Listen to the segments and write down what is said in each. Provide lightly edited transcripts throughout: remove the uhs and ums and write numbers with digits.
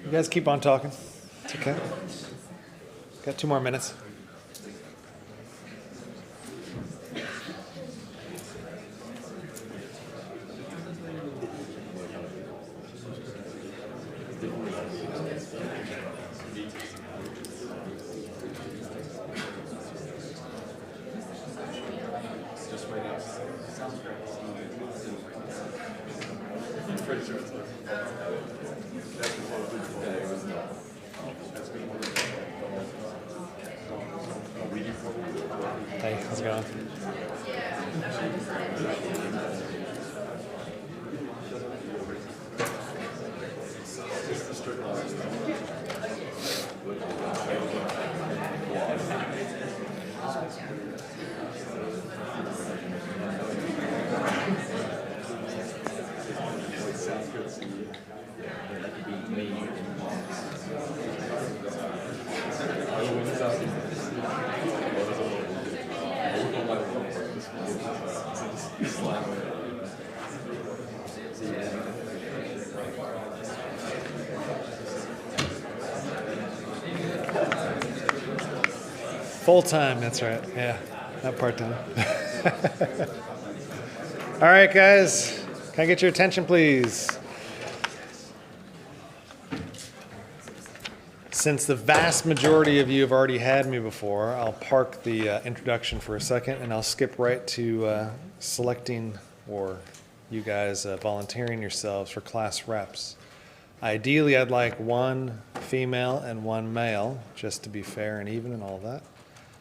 You guys keep on talking. It's okay. Got 2 more minutes. Hey, how's it going? Full-time, that's right. Yeah, not part-time. All right, guys. Can I get your attention, please? Since the vast majority of you have already had me before, I'll park the introduction for a second, and I'll skip right to selecting or you guys volunteering yourselves for class reps. Ideally, I'd like one female and one male, just to be fair and even and all that.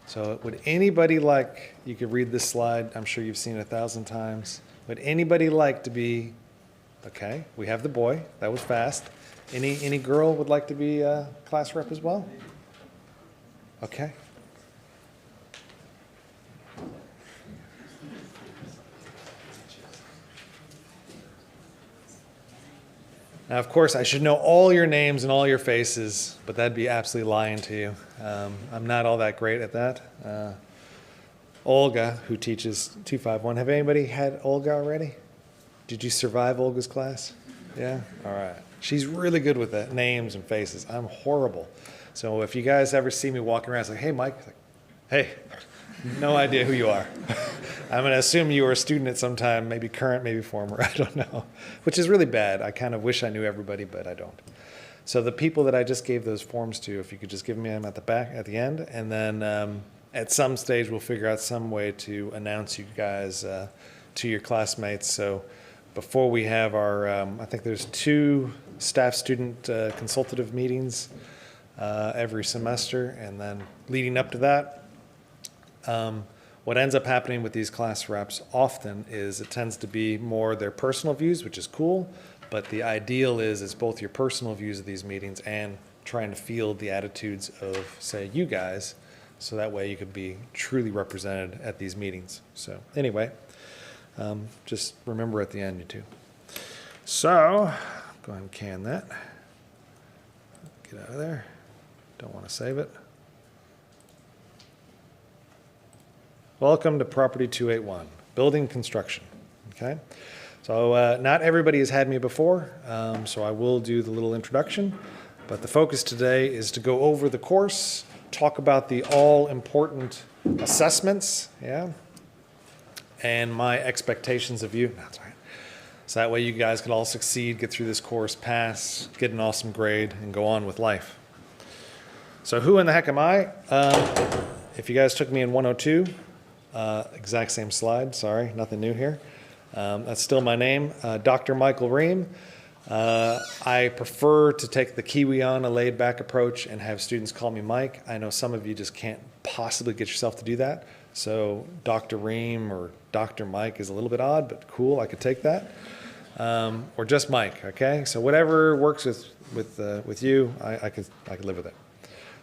So would anybody like, you could read this slide, I'm sure you've seen it 1,000 times. Would anybody like to be, okay, we have the boy, that was fast. Any girl would like to be a class rep as well? Okay. Now, of course, I should know all your names and all your faces, but that'd be absolutely lying to you. I'm not all that great at that. Olga, who teaches 251, have anybody had Olga already? Did you survive Olga's class? Yeah? All right. She's really good with that, names and faces. I'm horrible. So if you guys ever see me walking around, it's like, hey, Mike. Like, hey, no idea who you are. I'm going to assume you were a student at some time, maybe current, maybe former, I don't know, which is really bad. I kind of wish I knew everybody, but I don't. So the people that I just gave those forms to, if you could just give me them at the back, at the end, and then at some stage we'll figure out some way to announce you guys to your classmates. So before we have our, I think there's 2 staff-student consultative meetings every semester, and then leading up to that, what ends up happening with these class reps often is it tends to be more their personal views, which is cool, but the ideal is it's both your personal views of these meetings and trying to field the attitudes of, say, you guys, so that way you could be truly represented at these meetings. So anyway, just remember at the end, you two. So go ahead and can that. Get out of there. Don't want to save it. Welcome to Property 281, building construction, okay? So not everybody has had me before, so I will do the little introduction, but the focus today is to go over the course, talk about the all-important assessments, yeah, and my expectations of you. That's right. So that way you guys can all succeed, get through this course, pass, get an awesome grade, and go on with life. So who in the heck am I? If you guys took me in 102, exact same slide, sorry, nothing new here. That's still my name, Dr. Michael Ream. I prefer to take the Kiwi on, a laid-back approach, and have students call me Mike. I know some of you just can't possibly get yourself to do that, so Dr. Ream or Dr. Mike is a little bit odd, but cool, I could take that. Or just Mike, okay? So whatever works with you, I could live with it.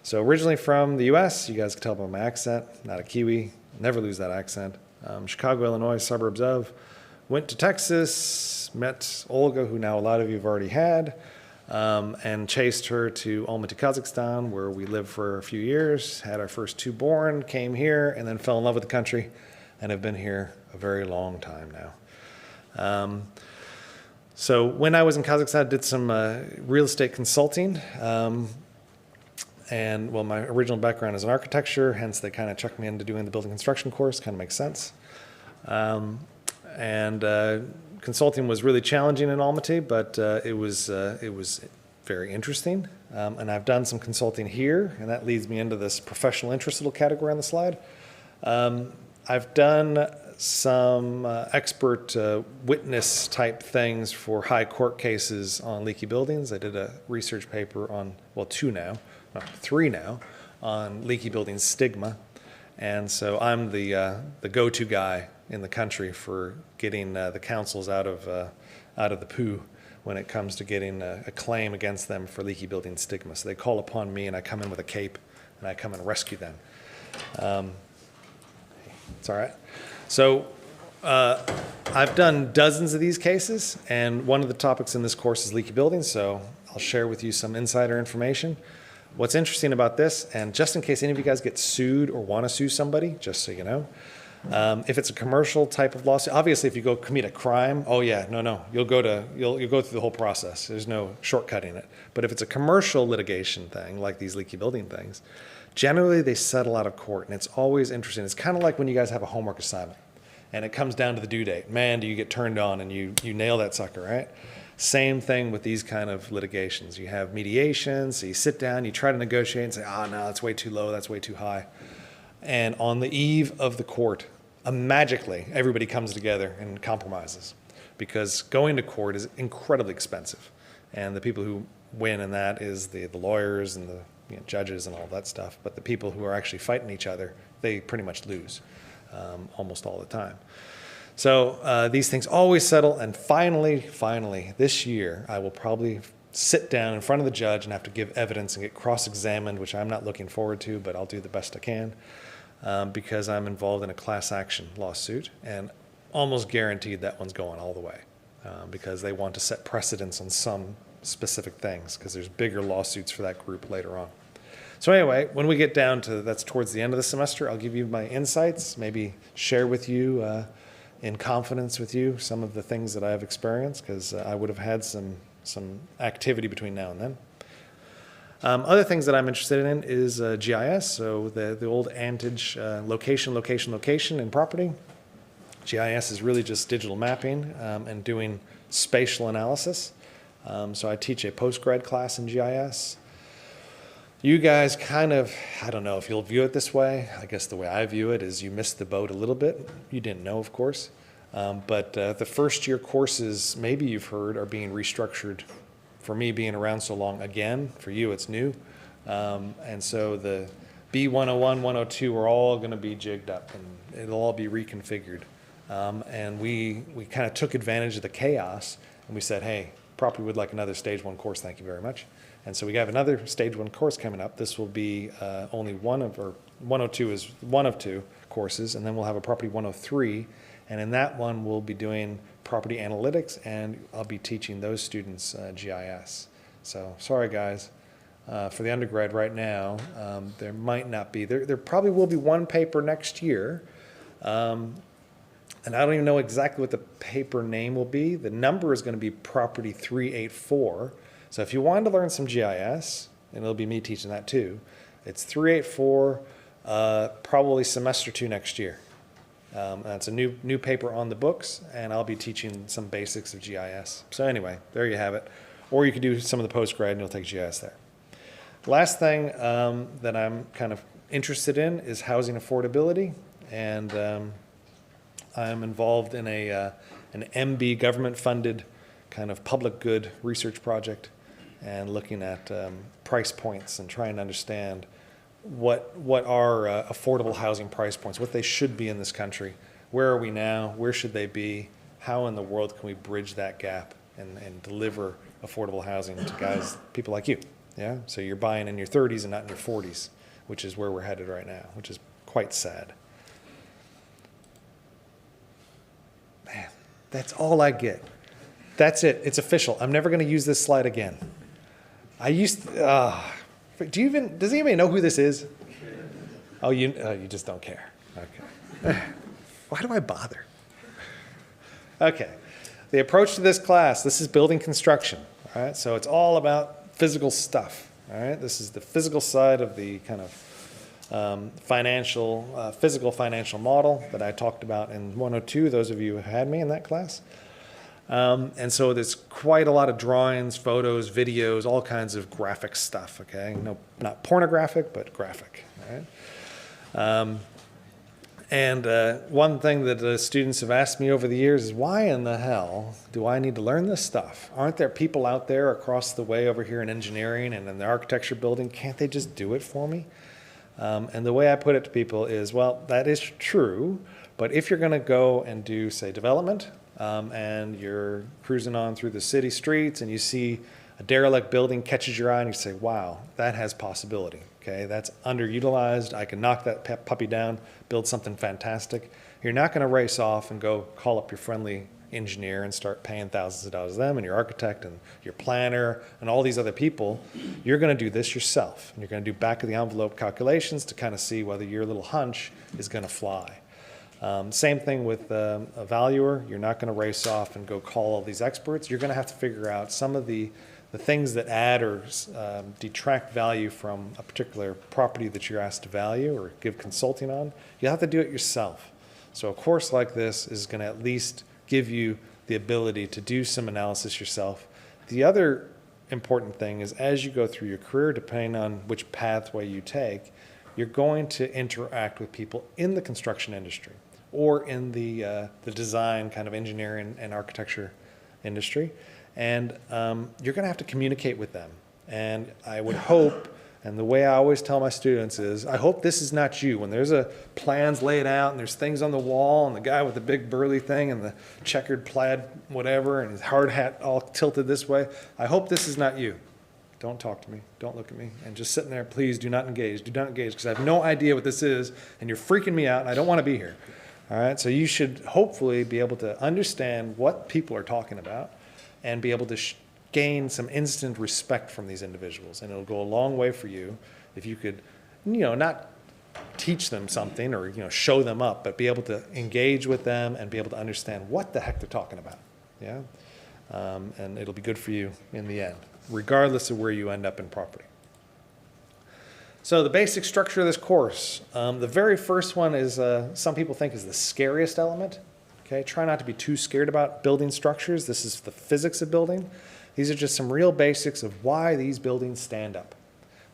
So originally from the U.S., you guys can tell by my accent, not a Kiwi, never lose that accent. Chicago, Illinois, suburbs of. Went to Texas, met Olga, who now a lot of you have already had, and chased her to Almaty, Kazakhstan, where we lived for a few years, had our first 2 born, came here, and then fell in love with the country, and have been here a very long time now. So when I was in Kazakhstan, I did some real estate consulting. And well, my original background is in architecture, hence they kind of chucked me into doing the building construction course, kind of makes sense. Consulting was really challenging in Almaty, but it was very interesting. And I've done some consulting here, and that leads me into this professional interest little category on the slide. I've done some expert witness type things for high court cases on leaky buildings. I did a research paper on, well, 3 now, on leaky building stigma. And so I'm the go-to guy in the country for getting the councils out of the poo when it comes to getting a claim against them for leaky building stigma. So they call upon me, and I come in with a cape, and I come and rescue them. It's all right. So I've done dozens of these cases, and one of the topics in this course is leaky buildings, so I'll share with you some insider information. What's interesting about this, and just in case any of you guys get sued or want to sue somebody, just so you know, If it's a commercial type of lawsuit, obviously if you go commit a crime, oh yeah, no, you'll go through the whole process. There's no shortcutting it. But if it's a commercial litigation thing, like these leaky building things, generally they settle out of court, and it's always interesting. It's kind of like when you guys have a homework assignment, and it comes down to the due date. Man, do you get turned on, and you nail that sucker, right? Same thing with these kind of litigations. You have mediations, so you sit down, you try to negotiate and say, no, that's way too low, that's way too high. And on the eve of the court, magically, everybody comes together and compromises, because going to court is incredibly expensive. And the people who win in that is the lawyers and the judges and all that stuff. But the people who are actually fighting each other, they pretty much lose almost all the time. So these things always settle. And finally, this year, I will probably sit down in front of the judge and have to give evidence and get cross-examined, which I'm not looking forward to, but I'll do the best I can. Because I'm involved in a class action lawsuit, and almost guaranteed that one's going all the way, because they want to set precedents on some specific things, because there's bigger lawsuits for that group later on. So anyway, when we get down to that's towards the end of the semester, I'll give you my insights, maybe share with you in confidence with you some of the things that I've experienced, because I would have had some activity between now and then. Other things that I'm interested in is GIS, so the old adage, location in property. GIS is really just digital mapping and doing spatial analysis. So I teach a post-grad class in GIS. You guys kind of, I don't know if you'll view it this way. I guess the way I view it is you missed the boat a little bit. You didn't know, of course. But the first year courses, maybe you've heard, are being restructured. For me, being around so long, again, for you, it's new. And so the B101, 102 are all going to be jigged up, and it'll all be reconfigured. And we kind of took advantage of the chaos, and we said, hey, property would like another stage 1 course, thank you very much. And so we have another stage 1 course coming up. This will be only 102 is one of 2 courses, and then we'll have a property 103, and in that one we'll be doing property analytics, and I'll be teaching those students GIS. So sorry guys, for the undergrad right now, there might not be, there probably will be one paper next year, and I don't even know exactly what the paper name will be. The number is going to be property 384. So if you wanted to learn some GIS, and it'll be me teaching that too, it's 384, probably semester 2 next year. That's a new paper on the books, and I'll be teaching some basics of GIS. So anyway, there you have it. Or you could do some of the post-grad and you'll take GIS there. Last thing that I'm kind of interested in is housing affordability, and I'm involved in an MB government-funded kind of public good research project, and looking at price points and trying to understand what are affordable housing price points, what they should be in this country. Where are we now? Where should they be? How in the world can we bridge that gap and deliver affordable housing to guys, people like you? Yeah. So you're buying in your 30s and not in your 40s, which is where we're headed right now, which is quite sad. Man, that's all I get. That's it. It's official. I'm never going to use this slide again. Does anybody know who this is? Oh, you just don't care. Okay. Why do I bother? Okay. The approach to this class, this is building construction. All right. So it's all about physical stuff. All right. This is the physical side of the kind of physical financial model that I talked about in 102, those of you who had me in that class. And so there's quite a lot of drawings, photos, videos, all kinds of graphic stuff, okay? No, not pornographic, but graphic, all right? One thing that the students have asked me over the years is, why in the hell do I need to learn this stuff? Aren't there people out there across the way over here in engineering and in the architecture building? Can't they just do it for me? And the way I put it to people is, well, that is true, but if you're going to go and do, say, development, and you're cruising on through the city streets and you see a derelict building catches your eye and you say, wow, that has possibility. Okay, that's underutilized. I can knock that puppy down, build something fantastic. You're not going to race off and go call up your friendly engineer and start paying thousands of dollars to them, and your architect and your planner and all these other people. You're going to do this yourself. And you're going to do back of the envelope calculations to kind of see whether your little hunch is going to fly. Same thing with a valuer. You're not going to race off and go call all these experts. You're going to have to figure out some of the things that add or detract value from a particular property that you're asked to value or give consulting on. You'll have to do it yourself. So a course like this is going to at least give you the ability to do some analysis yourself. The other important thing is as you go through your career, depending on which pathway you take, you're going to interact with people in the construction industry or in the design kind of engineering and architecture industry. And you're going to have to communicate with them. And I would hope, and the way I always tell my students is, I hope this is not you. When there's plans laid out and there's things on the wall and the guy with the big burly thing and the checkered plaid whatever and his hard hat all tilted this way, I hope this is not you. Don't talk to me. Don't look at me. And just sitting there, please do not engage. Do not engage because I have no idea what this is and you're freaking me out and I don't want to be here. All right, so you should hopefully be able to understand what people are talking about and be able to gain some instant respect from these individuals. And it'll go a long way for you if you could, not teach them something or, show them up, but be able to engage with them and be able to understand what the heck they're talking about. Yeah? And it'll be good for you in the end, regardless of where you end up in property. So the basic structure of this course, the very first one is, some people think is the scariest element. Okay, try not to be too scared about building structures. This is the physics of building. These are just some real basics of why these buildings stand up.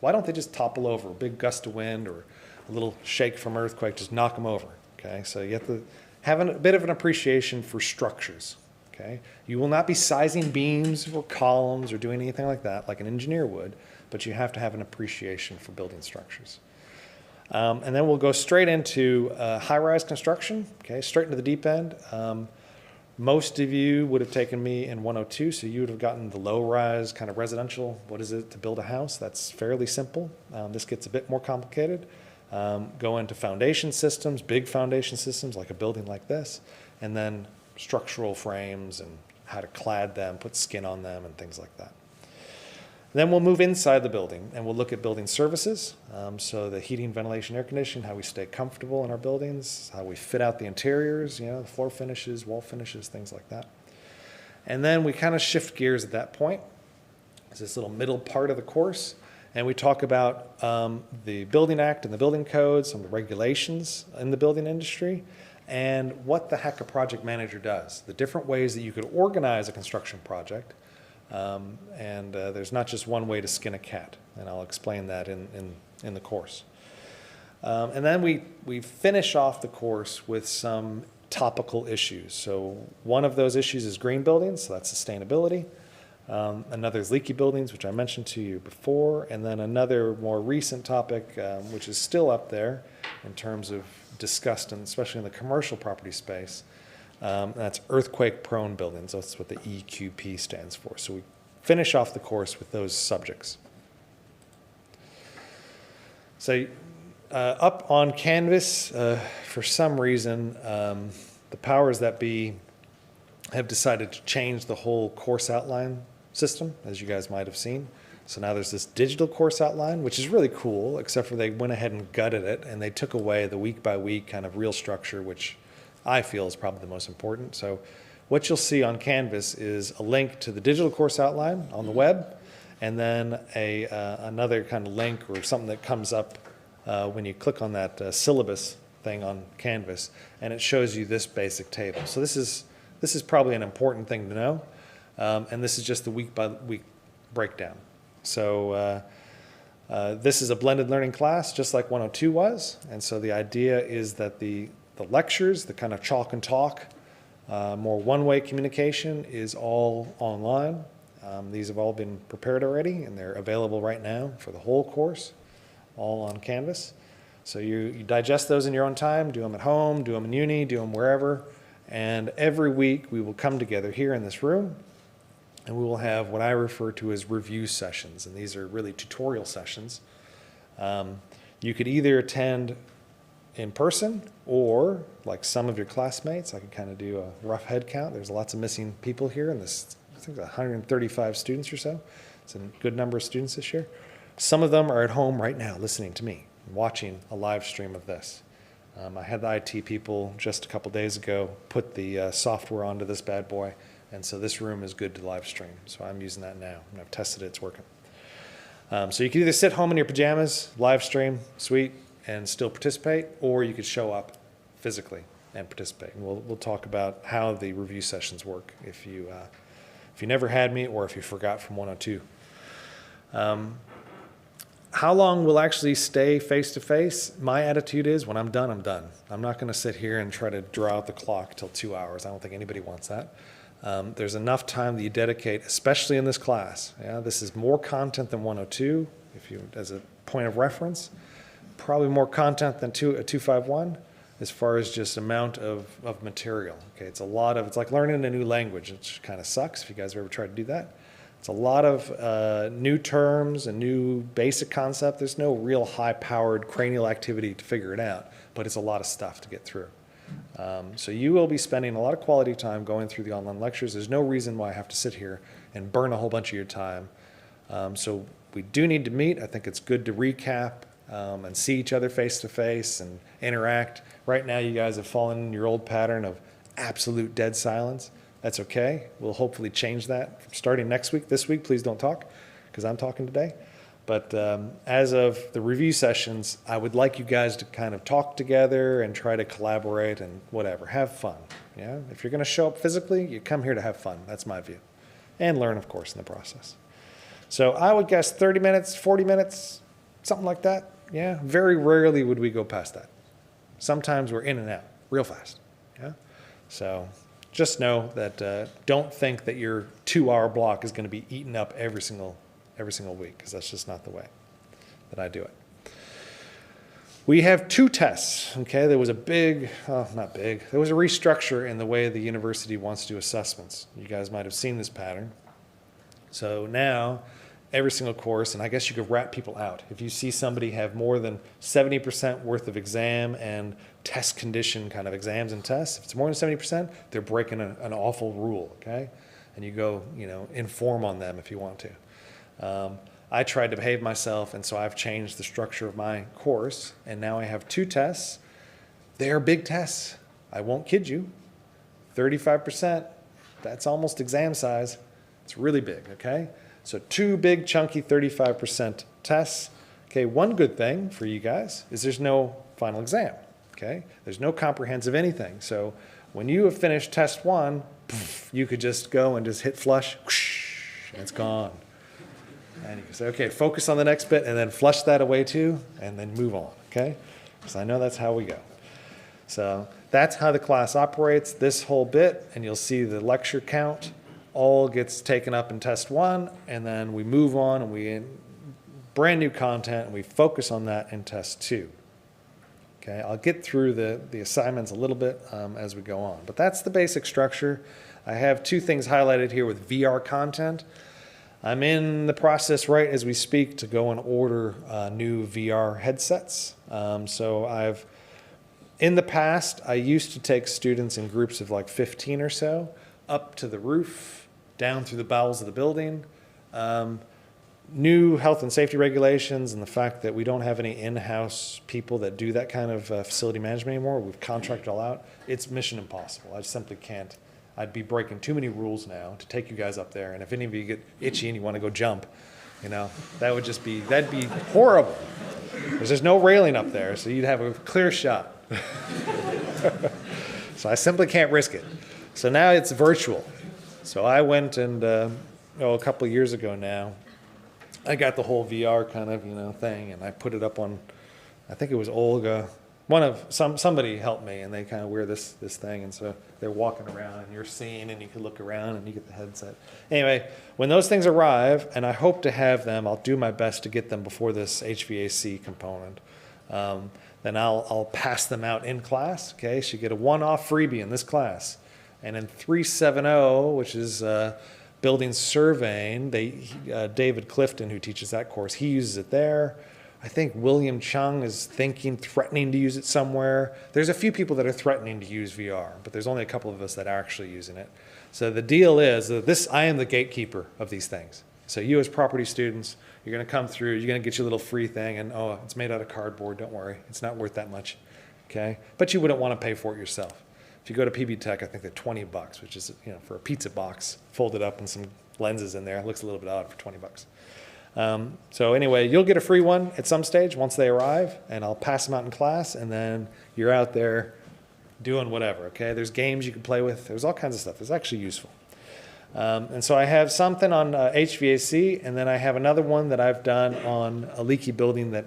Why don't they just topple over? A big gust of wind or a little shake from earthquake, just knock them over. Okay, so you have to have a bit of an appreciation for structures. Okay, you will not be sizing beams or columns or doing anything like that, like an engineer would, but you have to have an appreciation for building structures. And then we'll go straight into high-rise construction, okay, straight into the deep end. Most of you would have taken me in 102, so you would have gotten the low-rise kind of residential. What is it to build a house? That's fairly simple. This gets a bit more complicated. Go into foundation systems, big foundation systems like a building like this, and then structural frames and how to clad them, put skin on them, and things like that. Then we'll move inside the building and we'll look at building services. So the heating, ventilation, air conditioning, how we stay comfortable in our buildings, how we fit out the interiors, the floor finishes, wall finishes, things like that. And then we kind of shift gears at that point. It's this little middle part of the course. And we talk about the Building Act and the building code, some of the regulations in the building industry, and what the heck a project manager does, the different ways that you could organize a construction project. There's not just one way to skin a cat, and I'll explain that in the course. And then we finish off the course with some topical issues. So one of those issues is green buildings, so that's sustainability. Another is leaky buildings, which I mentioned to you before, and then another more recent topic, which is still up there in terms of discussed, and especially in the commercial property space. That's earthquake-prone buildings. That's what the EQP stands for. So we finish off the course with those subjects. So up on Canvas, for some reason, the powers that be have decided to change the whole course outline system, as you guys might have seen. So now there's this digital course outline, which is really cool, except for they went ahead and gutted it, and they took away the week-by-week kind of real structure, which I feel is probably the most important. So what you'll see on Canvas is a link to the digital course outline on the web, and then another kind of link or something that comes up when you click on that syllabus thing on Canvas, and it shows you this basic table. So this is probably an important thing to know, and this is just the week-by-week breakdown. So this is a blended learning class, just like 102 was, and so the idea is that the lectures, the kind of chalk and talk, more one-way communication is all online. These have all been prepared already, and they're available right now for the whole course, all on Canvas. So you digest those in your own time, do them at home, do them in uni, do them wherever, and every week we will come together here in this room, and we will have what I refer to as review sessions, and these are really tutorial sessions. You could either attend in person, or like some of your classmates, I could kind of do a rough head count. There's lots of missing people here in this, I think 135 students or so. It's a good number of students this year. Some of them are at home right now listening to me, watching a live stream of this. I had the IT people just a couple days ago put the software onto this bad boy, and so this room is good to live stream. So I'm using that now, and I've tested it, it's working. So you can either sit home in your pajamas, live stream, sweet, and still participate, or you could show up physically and participate. And we'll talk about how the review sessions work if you never had me or if you forgot from 102. How long we'll actually stay face-to-face? My attitude is when I'm done, I'm done. I'm not going to sit here and try to draw out the clock till 2 hours. I don't think anybody wants that. There's enough time that you dedicate, especially in this class. Yeah, this is more content than 102, as a point of reference. Probably more content than 251 as far as just amount of material. Okay, it's like learning a new language, which kind of sucks if you guys have ever tried to do that. It's a lot of new terms and new basic concept. There's no real high-powered cranial activity to figure it out, but it's a lot of stuff to get through. So you will be spending a lot of quality time going through the online lectures. There's no reason why I have to sit here and burn a whole bunch of your time. So we do need to meet. I think it's good to recap and see each other face-to-face and interact. Right now, you guys have fallen in your old pattern of absolute dead silence. That's okay. We'll hopefully change that starting next week. This week, please don't talk, because I'm talking today. But as of the review sessions, I would like you guys to kind of talk together and try to collaborate and whatever. Have fun. Yeah? If you're going to show up physically, you come here to have fun. That's my view. And learn, of course, in the process. So I would guess 30 minutes, 40 minutes, something like that. Yeah? Very rarely would we go past that. Sometimes we're in and out real fast. Yeah? So just know that don't think that your 2-hour block is going to be eaten up every single week, because that's just not the way that I do it. We have 2 tests, okay? There was a there was a restructure in the way the university wants to do assessments. You guys might have seen this pattern. So now, every single course, and I guess you could rat people out. If you see somebody have more than 70% worth of exam and test condition kind of exams and tests, if it's more than 70%, they're breaking an awful rule, okay? And you go, inform on them if you want to. I tried to behave myself, and so I've changed the structure of my course, and now I have 2 tests. They are big tests. I won't kid you. 35%, that's almost exam size. It's really big, okay? So 2 big, chunky 35% tests. Okay, one good thing for you guys is there's no final exam, okay? There's no comprehensive anything. So when you have finished test 1, you could just go and just hit flush, whoosh, and it's gone. And you can say, okay, focus on the next bit, and then flush that away too, and then move on, okay? Because I know that's how we go. So that's how the class operates, this whole bit, and you'll see the lecture count all gets taken up in test 1, and then we move on, and we brand new content, and we focus on that in test 2. Okay, I'll get through the assignments a little bit as we go on, but that's the basic structure. I have 2 things highlighted here with VR content. I'm in the process right as we speak to go and order new VR headsets. In the past, I used to take students in groups of like 15 or so up to the roof, down through the bowels of the building. New health and safety regulations and the fact that we don't have any in-house people that do that kind of facility management anymore, we've contracted all out, it's mission impossible. I simply can't. I'd be breaking too many rules now to take you guys up there. And if any of you get itchy and you want to go jump, that'd be horrible. Because there's no railing up there, so you'd have a clear shot. So I simply can't risk it. So now it's virtual. So I went and, a couple of years ago now, I got the whole VR kind of, thing, and I put it up on, I think it was Olga. Somebody helped me, and they kind of wear this thing, and so they're walking around, and you're seeing, and you can look around, and you get the headset. Anyway, when those things arrive, and I hope to have them, I'll do my best to get them before this HVAC component. Then I'll pass them out in class. Okay, so you get a one-off freebie in this class, and in 370, which is building surveying, David Clifton, who teaches that course, he uses it there. I think William Chung is threatening to use it somewhere. There's a few people that are threatening to use VR, but there's only a couple of us that are actually using it. So the deal is that I am the gatekeeper of these things. So you as property students, you're going to come through, you're going to get your little free thing, and it's made out of cardboard, don't worry. It's not worth that much. okay? But you wouldn't want to pay for it yourself. If you go to PB Tech, I think they're $20, which is, for a pizza box folded up and some lenses in there. It looks a little bit odd for $20. So anyway, you'll get a free one at some stage once they arrive, and I'll pass them out in class, and then you're out there doing whatever, okay? There's games you can play with. There's all kinds of stuff. It's actually useful. And so I have something on HVAC, and then I have another one that I've done on a leaky building that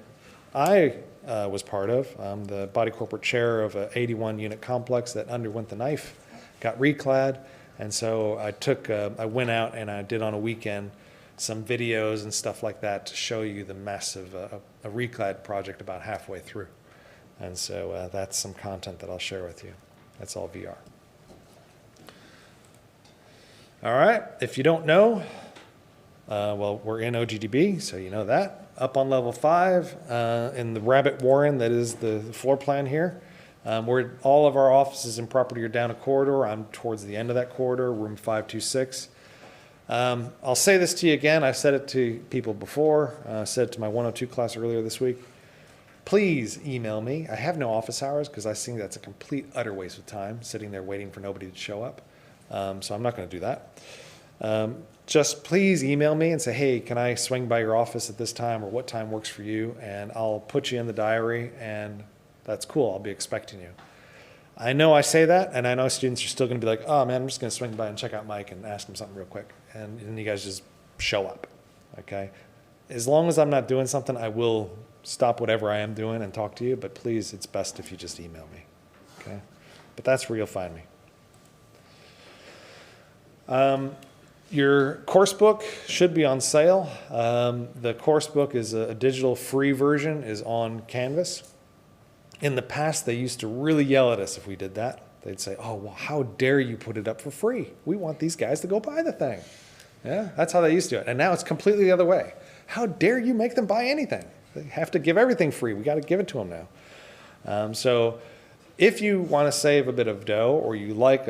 I was part of. I'm the body corporate chair of an 81 unit complex that underwent the knife, got reclad, and so I went out and I did on a weekend some videos and stuff like that to show you the mess of a reclad project about halfway through. And so that's some content that I'll share with you. That's all VR. All right, if you don't know, well, we're in OGDB, so you know that. Up on level 5 in the Rabbit Warren, that is the floor plan here. All of our offices and property are down a corridor. I'm towards the end of that corridor, room 526. I'll say this to you again. I've said it to people before. I said it to my 102 class earlier this week. Please email me. I have no office hours because I think that's a complete, utter waste of time, sitting there waiting for nobody to show up. So I'm not going to do that. Just please email me and say, hey, can I swing by your office at this time, or what time works for you? And I'll put you in the diary, and that's cool. I'll be expecting you. I know I say that, and I know students are still going to be like, oh, man, I'm just going to swing by and check out Mike and ask him something real quick. And then you guys just show up, okay? As long as I'm not doing something, I will stop whatever I am doing and talk to you, but please, it's best if you just email me, okay? But that's where you'll find me. Your course book should be on sale. The course book is a digital free version, is on Canvas. In the past, they used to really yell at us if we did that. They'd say, oh, well, how dare you put it up for free? We want these guys to go buy the thing. Yeah, that's how they used to do it. And now it's completely the other way. How dare you make them buy anything? They have to give everything free. We got to give it to them now. So if you want to save a bit of dough, or you like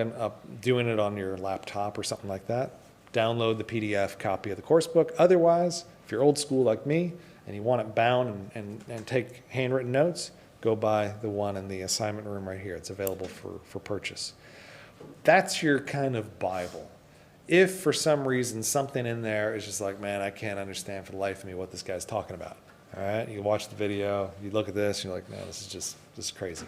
doing it on your laptop or something like that, download the PDF copy of the course book. Otherwise, if you're old school like me and you want it bound and take handwritten notes, go buy the one in the assignment room right here. It's available for purchase. That's your kind of Bible. If for some reason something in there is just like, man, I can't understand for the life of me what this guy's talking about. All right, you watch the video, you look at this, and you're like, man, this is crazy.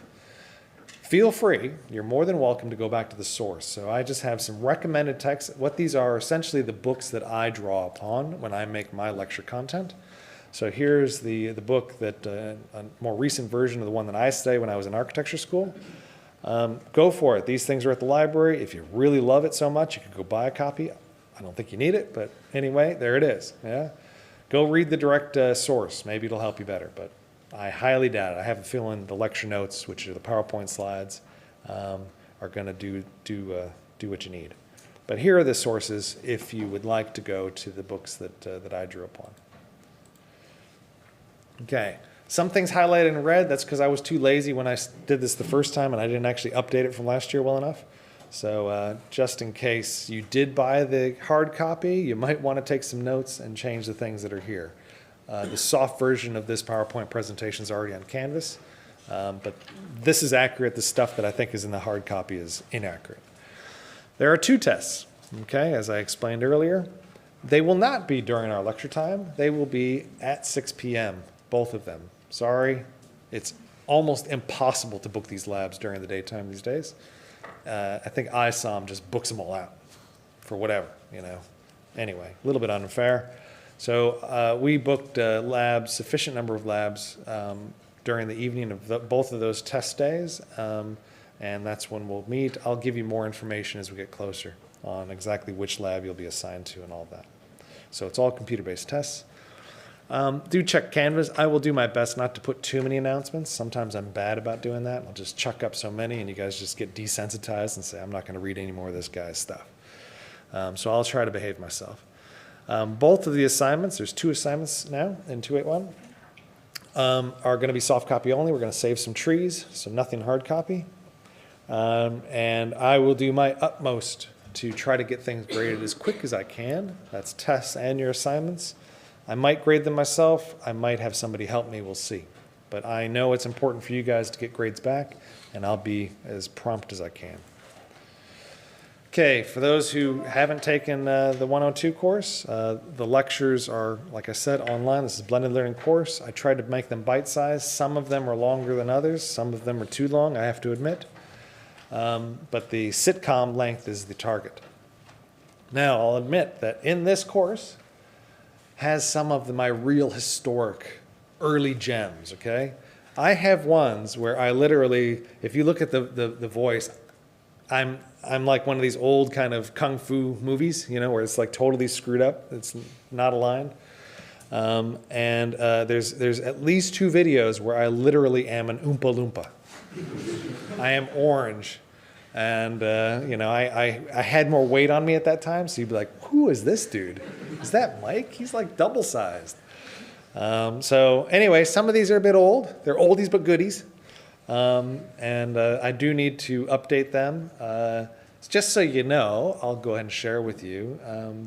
Feel free, you're more than welcome to go back to the source. So I just have some recommended texts. What these are essentially the books that I draw upon when I make my lecture content. So here's the book that, a more recent version of the one that I studied when I was in architecture school. Go for it. These things are at the library. If you really love it so much, you could go buy a copy. I don't think you need it, but anyway, there it is. Yeah, go read the direct source. Maybe it'll help you better, but I highly doubt it. I have a feeling the lecture notes, which are the PowerPoint slides, are going to do what you need. But here are the sources if you would like to go to the books that I drew upon. Okay, some things highlighted in red. That's because I was too lazy when I did this the first time, and I didn't actually update it from last year well enough. So just in case you did buy the hard copy, you might want to take some notes and change the things that are here. The soft version of this PowerPoint presentation is already on Canvas, but this is accurate. The stuff that I think is in the hard copy is inaccurate. There are 2 tests, okay, as I explained earlier. They will not be during our lecture time. They will be at 6 p.m., both of them. Sorry, it's almost impossible to book these labs during the daytime these days. I think ISOM just books them all out for whatever, Anyway, a little bit unfair. So we booked labs, sufficient number of labs during the evening of both of those test days, and that's when we'll meet. I'll give you more information as we get closer on exactly which lab you'll be assigned to and all that. So it's all computer-based tests. Do check Canvas. I will do my best not to put too many announcements. Sometimes I'm bad about doing that. I'll just chuck up so many and you guys just get desensitized and say, I'm not going to read any more of this guy's stuff. So I'll try to behave myself. Both of the assignments, there's 2 assignments now in 281, are going to be soft copy only. We're going to save some trees, so nothing hard copy. And I will do my utmost to try to get things graded as quick as I can. That's tests and your assignments. I might grade them myself. I might have somebody help me. We'll see. But I know it's important for you guys to get grades back, and I'll be as prompt as I can. Okay, for those who haven't taken the 102 course, the lectures are, like I said, online. This is a blended learning course. I tried to make them bite-sized. Some of them are longer than others. Some of them are too long, I have to admit. But the sitcom length is the target. Now, I'll admit that in this course has some of my real historic early gems, okay? I have ones where I literally, if you look at the voice, I'm like one of these old kind of kung fu movies, you know, where it's like totally screwed up. It's not aligned. There's at least 2 videos where I literally am an Oompa Loompa. I am orange. And, you know, I had more weight on me at that time, so you'd be like, who is this dude? Is that Mike? He's like double-sized. So anyway, some of these are a bit old. They're oldies but goodies. I do need to update them. Just so you know, I'll go ahead and share with you.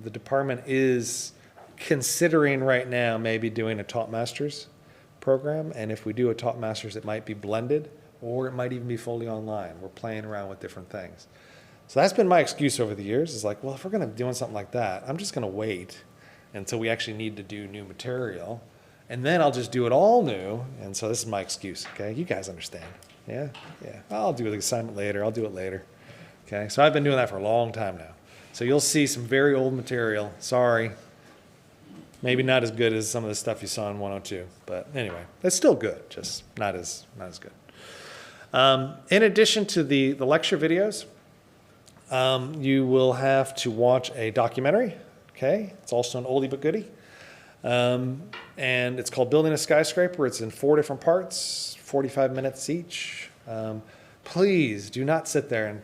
The department is considering right now maybe doing a Taught Masters program. And if we do a Taught Masters, it might be blended, or it might even be fully online. We're playing around with different things. So that's been my excuse over the years. Is like, well, if we're going to be doing something like that, I'm just going to wait until we actually need to do new material. And then I'll just do it all new. And so this is my excuse, okay? You guys understand. Yeah? Yeah. I'll do the assignment later. I'll do it later. Okay? So I've been doing that for a long time now. So you'll see some very old material. Sorry. Maybe not as good as some of the stuff you saw in 102. But anyway, it's still good, just not as good. In addition to the lecture videos, you will have to watch a documentary. Okay? It's also an oldie but goodie. And it's called Building a Skyscraper. It's in 4 different parts, 45 minutes each. Please do not sit there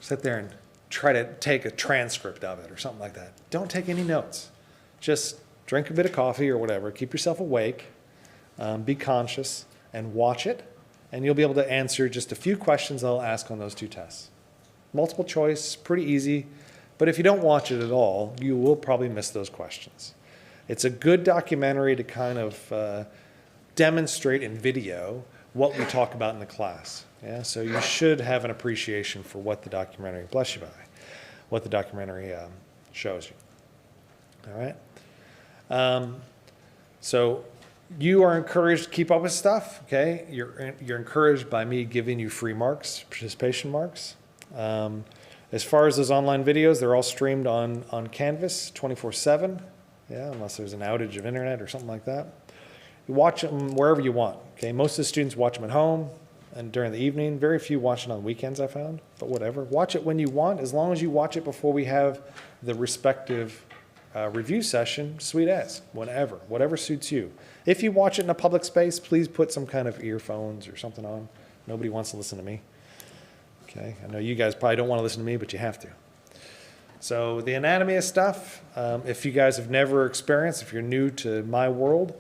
and try to take a transcript of it or something like that. Don't take any notes. Just drink a bit of coffee or whatever. Keep yourself awake. Be conscious and watch it. And you'll be able to answer just a few questions I'll ask on those 2 tests. Multiple choice, pretty easy. But if you don't watch it at all, you will probably miss those questions. It's a good documentary to kind of demonstrate in video what we talk about in the class. Yeah? So you should have an appreciation for what the documentary, bless you by, what the documentary shows you. All right? So you are encouraged to keep up with stuff, okay? You're encouraged by me giving you free marks, participation marks. As far as those online videos, they're all streamed on Canvas 24/7. Yeah, unless there's an outage of internet or something like that. You watch them wherever you want. Okay, most of the students watch them at home and during the evening. Very few watch it on weekends, I found, but whatever. Watch it when you want, as long as you watch it before we have the respective review session, sweet as, whatever suits you. If you watch it in a public space, please put some kind of earphones or something on. Nobody wants to listen to me. Okay, I know you guys probably don't want to listen to me, but you have to. So the anatomy of stuff, if you guys have never experienced, if you're new to my world,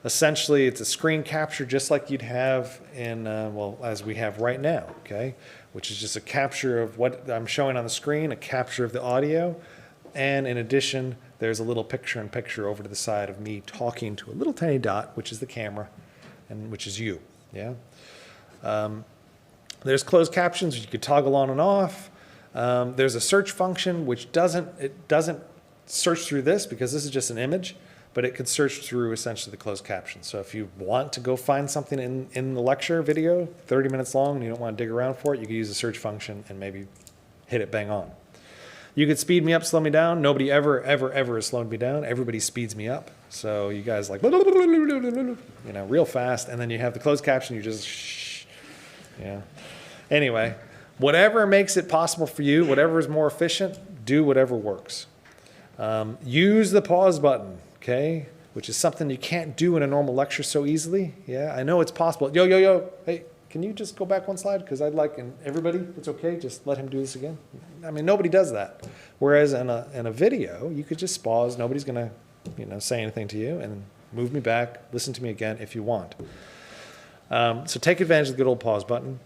essentially it's a screen capture just like you'd have in, well, as we have right now, okay? Which is just a capture of what I'm showing on the screen, a capture of the audio, and in addition, there's a little picture-in-picture over to the side of me talking to a little tiny dot, which is the camera, and which is you, yeah? There's closed captions, which you could toggle on and off. There's a search function which doesn't search through this because this is just an image, but it could search through essentially the closed captions. So if you want to go find something in the lecture video, 30 minutes long, and you don't want to dig around for it, you can use the search function and maybe hit it bang on. You could speed me up, slow me down. Nobody ever has slowed me down. Everybody speeds me up. So you guys like, you know, real fast, and then you have the closed caption, you just shh, yeah. Anyway. Whatever makes it possible for you, whatever is more efficient, do whatever works. Use the pause button, okay? Which is something you can't do in a normal lecture so easily. Yeah, I know it's possible. Yo, hey, can you just go back one slide? Because I'd like, and everybody, it's okay, just let him do this again. I mean, nobody does that. Whereas in a video, you could just pause. Nobody's going to, say anything to you, and move me back, listen to me again if you want. So take advantage of the good old pause button.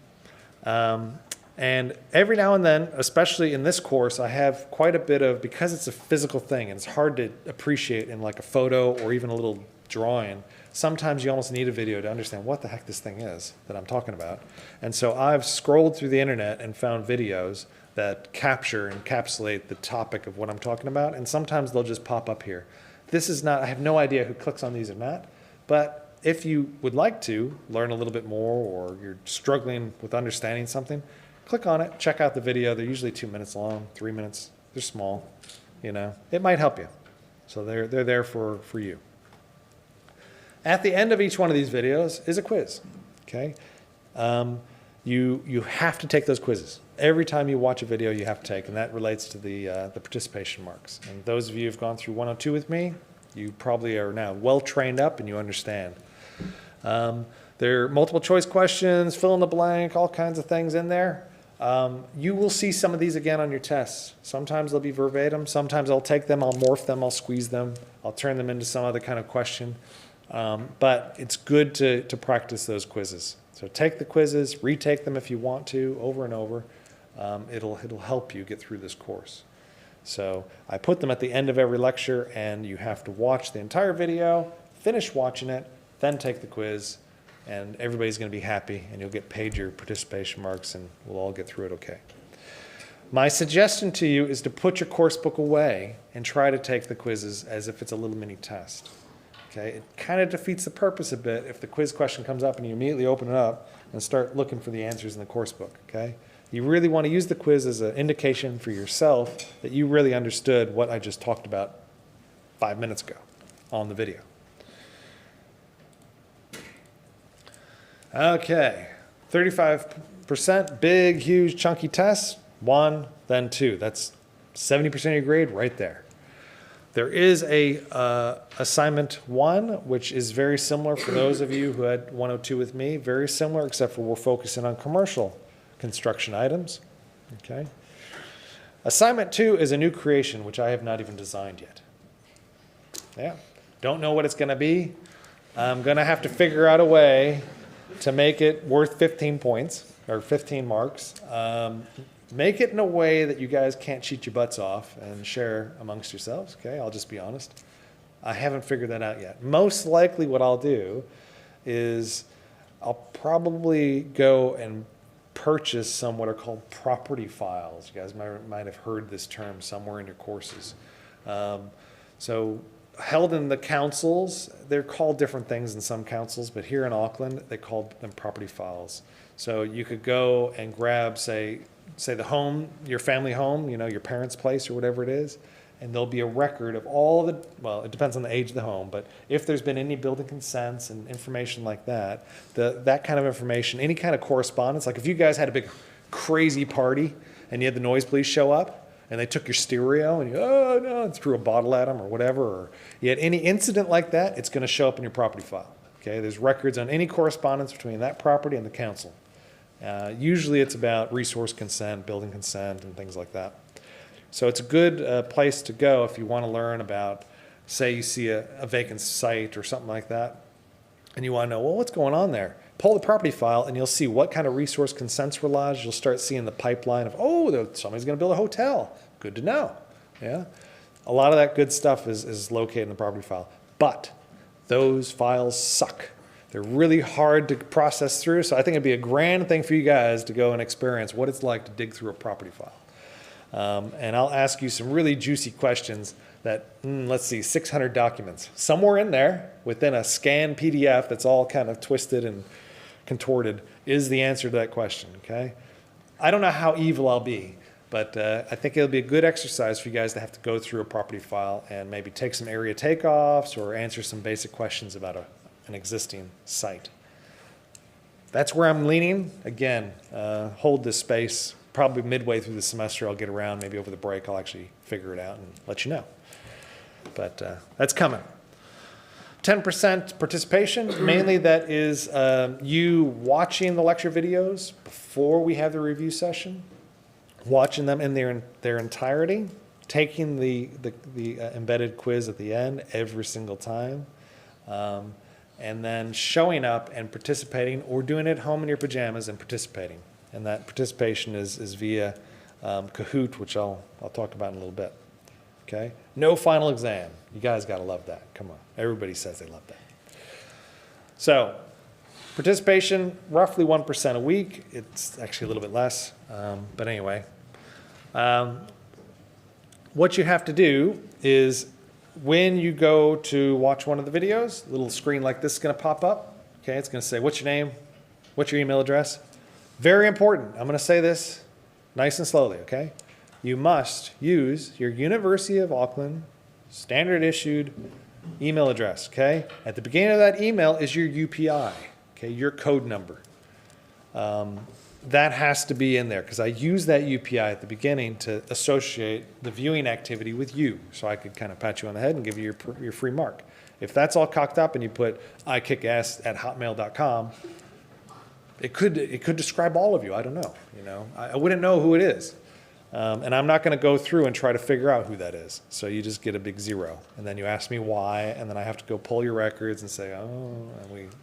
And every now and then, especially in this course, I have quite a bit of, because it's a physical thing and it's hard to appreciate in like a photo or even a little drawing, sometimes you almost need a video to understand what the heck this thing is that I'm talking about. And so I've scrolled through the internet and found videos that encapsulate the topic of what I'm talking about, and sometimes they'll just pop up here. This is not, I have no idea who clicks on these or not, but if you would like to learn a little bit more, or you're struggling with understanding something, click on it, check out the video. They're usually 2 minutes long, 3 minutes. They're small, you know. It might help you. So they're there for you. At the end of each one of these videos is a quiz, okay? You have to take those quizzes. Every time you watch a video, you have to take, and that relates to the participation marks. And those of you who've gone through 102 with me, you probably are now well trained up and you understand. There are multiple choice questions, fill in the blank, all kinds of things in there. You will see some of these again on your tests. Sometimes they'll be verbatim. Sometimes I'll take them, I'll morph them, I'll squeeze them, I'll turn them into some other kind of question. But it's good to practice those quizzes. So take the quizzes, retake them if you want to, over and over. It'll help you get through this course. So I put them at the end of every lecture, and you have to watch the entire video, finish watching it, then take the quiz, and everybody's going to be happy, and you'll get paid your participation marks, and we'll all get through it okay. My suggestion to you is to put your course book away and try to take the quizzes as if it's a little mini test. Okay? It kind of defeats the purpose a bit if the quiz question comes up and you immediately open it up and start looking for the answers in the course book. Okay? You really want to use the quiz as an indication for yourself that you really understood what I just talked about 5 minutes ago on the video. Okay, 35%, big, huge, chunky test. 1, then 2. That's 70% of your grade right there. There is a assignment 1, which is very similar for those of you who had 102 with me. Very similar, except for we're focusing on commercial construction items. Okay. Assignment 2 is a new creation, which I have not even designed yet. Yeah. Don't know what it's going to be. I'm going to have to figure out a way to make it worth 15 points, or 15 marks. Make it in a way that you guys can't cheat your butts off and share amongst yourselves, okay? I'll just be honest. I haven't figured that out yet. Most likely what I'll do is I'll probably go and purchase some what are called property files. You guys might have heard this term somewhere in your courses. So held in the councils, they're called different things in some councils, but here in Auckland, they called them property files. So you could go and grab, say the home, your family home, you know, your parents' place or whatever it is, and there'll be a record of all the, well, it depends on the age of the home, but if there's been any building consents and information like that, that kind of information, any kind of correspondence, like if you guys had a big crazy party and you had the noise police show up and they took your stereo and you, oh no, and threw a bottle at them or whatever, or you had any incident like that, it's going to show up in your property file. Okay, there's records on any correspondence between that property and the council. Usually it's about resource consent, building consent, and things like that. So it's a good place to go if you want to learn about, say you see a vacant site or something like that, and you want to know, well, what's going on there? Pull the property file and you'll see what kind of resource consents were lodged. You'll start seeing the pipeline of, oh, somebody's going to build a hotel. Good to know. Yeah, a lot of that good stuff is located in the property file. But those files suck. They're really hard to process through, so I think it'd be a grand thing for you guys to go and experience what it's like to dig through a property file. And I'll ask you some really juicy questions that, let's see, 600 documents. Somewhere in there, within a scanned PDF that's all kind of twisted and contorted, is the answer to that question, okay? I don't know how evil I'll be, but I think it'll be a good exercise for you guys to have to go through a property file and maybe take some area takeoffs or answer some basic questions about an existing site. That's where I'm leaning. Again, hold this space. Probably midway through the semester, I'll get around. Maybe over the break, I'll actually figure it out and let you know. But that's coming. 10% participation. Mainly that is you watching the lecture videos before we have the review session, watching them in their entirety, taking the embedded quiz at the end every single time, and then showing up and participating, or doing it at home in your pajamas and participating. And that participation is via Kahoot, which I'll talk about in a little bit. Okay? No final exam. You guys got to love that. Come on. Everybody says they love that. So participation, roughly 1% a week. It's actually a little bit less, but anyway. What you have to do is when you go to watch one of the videos, a little screen like this is going to pop up. Okay, it's going to say, what's your name? What's your email address? Very important. I'm going to say this nice and slowly, okay? You must use your University of Auckland standard issued email address, okay? At the beginning of that email is your UPI, okay, your code number. That has to be in there because I use that UPI at the beginning to associate the viewing activity with you. So I could kind of pat you on the head and give you your free mark. If that's all cocked up and you put ikickass@hotmail.com, it could describe all of you. I don't know. I wouldn't know who it is. And I'm not going to go through and try to figure out who that is. So you just get a big 0. And then you ask me why, and then I have to go pull your records and say,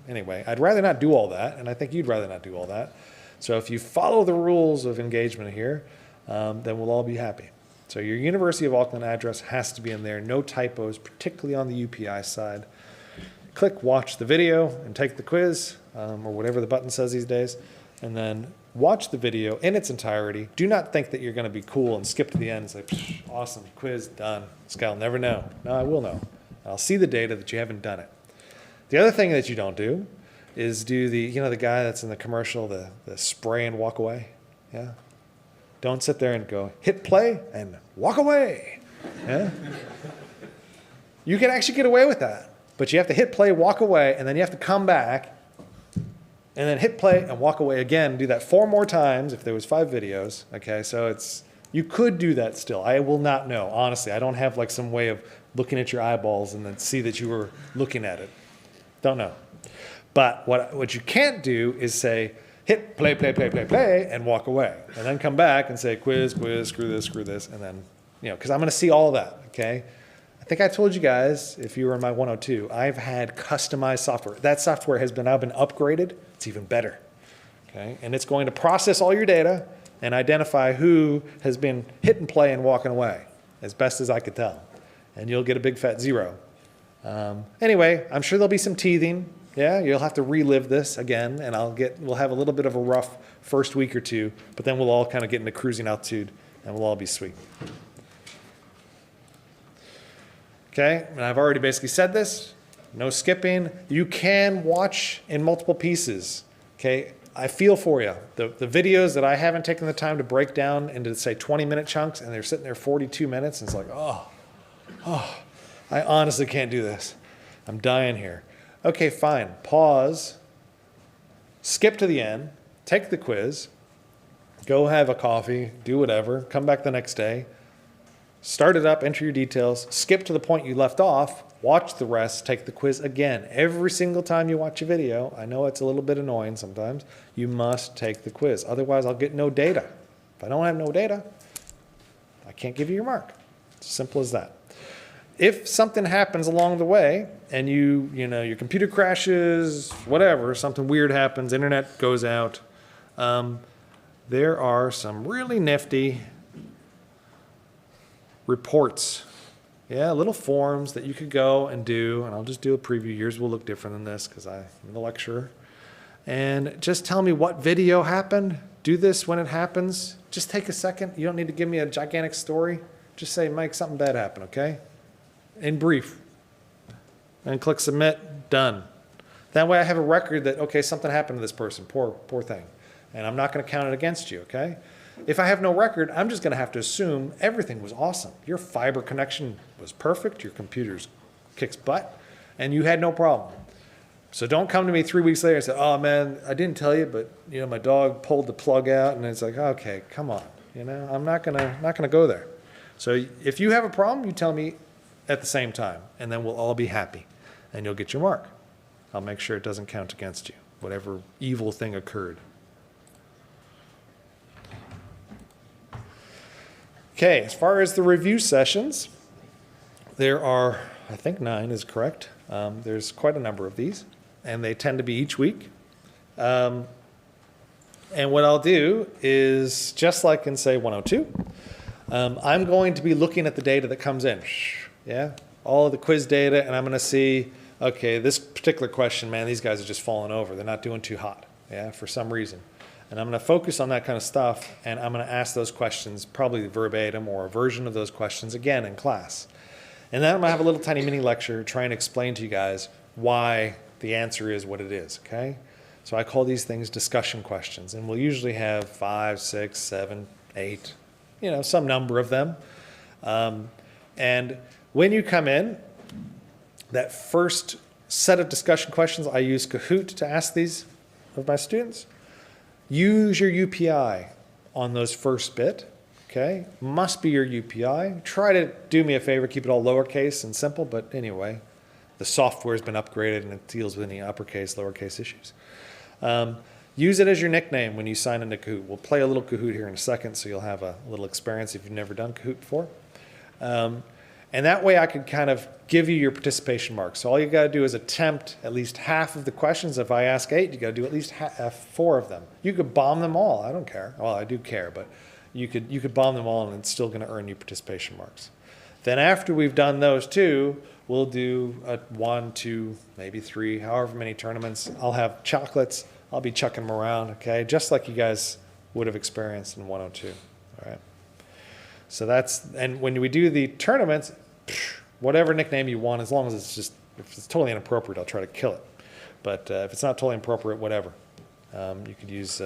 anyway, I'd rather not do all that, and I think you'd rather not do all that. So if you follow the rules of engagement here, then we'll all be happy. So your University of Auckland address has to be in there. No typos, particularly on the UPI side. Click watch the video and take the quiz, or whatever the button says these days, and then watch the video in its entirety. Do not think that you're going to be cool and skip to the end and say, awesome, quiz, done. This guy will never know. No, I will know. I'll see the data that you haven't done it. The other thing that you don't do is do the guy that's in the commercial, the spray and walk away. Yeah. Don't sit there and go, hit play and walk away. Yeah. You can actually get away with that, but you have to hit play, walk away, and then you have to come back and then hit play and walk away again. Do that 4 more times if there was 5 videos. Okay, so you could do that still. I will not know, honestly. I don't have like some way of looking at your eyeballs and then see that you were looking at it. Don't know. But what you can't do is say, hit play, and walk away. And then come back and say, quiz, screw this, and then, because I'm going to see all of that, okay? I think I told you guys, if you were in my 102, I've had customized software. That software has now been upgraded. It's even better, okay? And it's going to process all your data and identify who has been hit and play and walking away, as best as I could tell. And you'll get a big fat 0. Anyway, I'm sure there'll be some teething. Yeah, you'll have to relive this again, and we'll have a little bit of a rough first week or 2, but then we'll all kind of get into cruising altitude, and we'll all be sweet. Okay, and I've already basically said this. No skipping. You can watch in multiple pieces. Okay, I feel for you. The videos that I haven't taken the time to break down into, say, 20-minute chunks, and they're sitting there 42 minutes, and it's like, I honestly can't do this. I'm dying here. Okay, fine. Pause. Skip to the end. Take the quiz. Go have a coffee. Do whatever. Come back the next day. Start it up. Enter your details. Skip to the point you left off. Watch the rest. Take the quiz again. Every single time you watch a video, I know it's a little bit annoying sometimes, you must take the quiz. Otherwise, I'll get no data. If I don't have no data, I can't give you your mark. It's as simple as that. If something happens along the way and your computer crashes, whatever, something weird happens, internet goes out, there are some really nifty reports. Yeah, little forms that you could go and do, and I'll just do a preview. Yours will look different than this because I'm the lecturer. And just tell me what video happened. Do this when it happens. Just take a second. You don't need to give me a gigantic story. Just say, Mike, something bad happened, okay? In brief, and click submit, done. That way I have a record that, okay, something happened to this person, poor thing, and I'm not going to count it against you, okay? If I have no record, I'm just going to have to assume everything was awesome. Your fiber connection was perfect, your computer's kicks butt, and you had no problem. So don't come to me 3 weeks later and say, oh man, I didn't tell you, but my dog pulled the plug out, and it's like, okay, come on, I'm not gonna go there. So if you have a problem, you tell me at the same time, and then we'll all be happy, and you'll get your mark. I'll make sure it doesn't count against you, whatever evil thing occurred. Okay, as far as the review sessions, there are, I think 9 is correct. There's quite a number of these, and they tend to be each week. And what I'll do is, just like in, say, 102, I'm going to be looking at the data that comes in. Yeah, all of the quiz data, and I'm going to see, okay, this particular question, man, these guys are just falling over. They're not doing too hot, yeah, for some reason. And I'm going to focus on that kind of stuff, and I'm going to ask those questions, probably verbatim or a version of those questions again in class. And then I'm going to have a little tiny mini lecture trying to explain to you guys why the answer is what it is, okay? So I call these things discussion questions, and we'll usually have 5, 6, 7, 8, some number of them. And when you come in, that first set of discussion questions, I use Kahoot to ask these of my students. Use your UPI on those first bit, okay? Must be your UPI. Try to do me a favor, keep it all lowercase and simple, but anyway, the software's been upgraded and it deals with any uppercase, lowercase issues. Use it as your nickname when you sign into Kahoot. We'll play a little Kahoot here in a second, so you'll have a little experience if you've never done Kahoot before. And that way I could kind of give you your participation marks. So all you got to do is attempt at least half of the questions. If I ask 8, you got to do at least 4 of them. You could bomb them all. I don't care. Well, I do care, but you could bomb them all and it's still going to earn you participation marks. Then after we've done those 2, we'll do 1, 2, maybe 3, however many tournaments. I'll have chocolates. I'll be chucking them around, okay, just like you guys would have experienced in 102, all right? So and when we do the tournaments, whatever nickname you want, as long as if it's totally inappropriate, I'll try to kill it. But if it's not totally inappropriate, whatever, you could use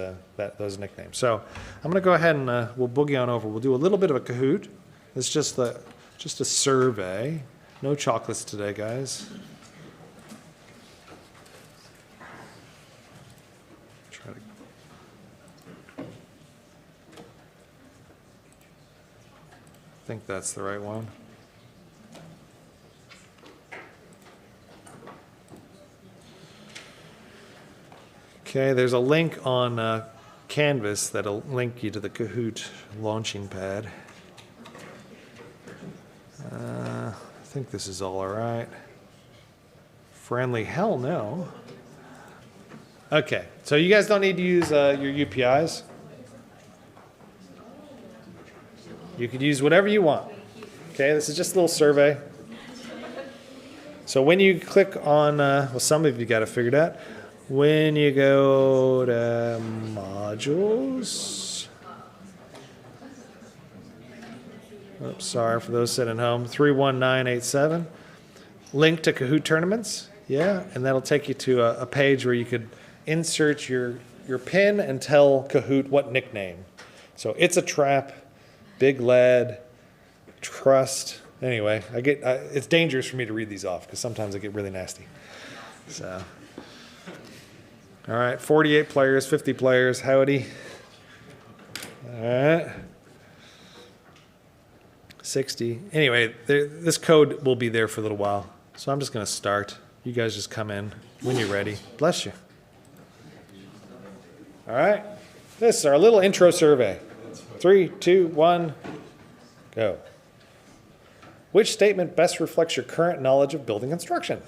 those nicknames. So I'm going to go ahead and we'll boogie on over. We'll do a little bit of a Kahoot. It's just a survey. No chocolates today, guys. I think that's the right one. Okay, there's a link on Canvas that'll link you to the Kahoot launching pad. I think this is all right. Friendly, hell no. Okay, so you guys don't need to use your UPIs. You could use whatever you want. Okay, this is just a little survey. So when you click on, well, some of you got it figured out. When you go to modules, oops, sorry for those sitting at home, 31987, link to Kahoot tournaments, yeah, and that'll take you to a page where you could insert your pin and tell Kahoot what nickname. So it's a trap, big lead, trust. Anyway, it's dangerous for me to read these off because sometimes I get really nasty. So, all right, 48 players, 50 players, howdy. All right. 60. Anyway, this code will be there for a little while. So I'm just going to start. You guys just come in when you're ready. Bless you. All right. This is our little intro survey. 3, 2, 1, go. Which statement best reflects your current knowledge of building construction?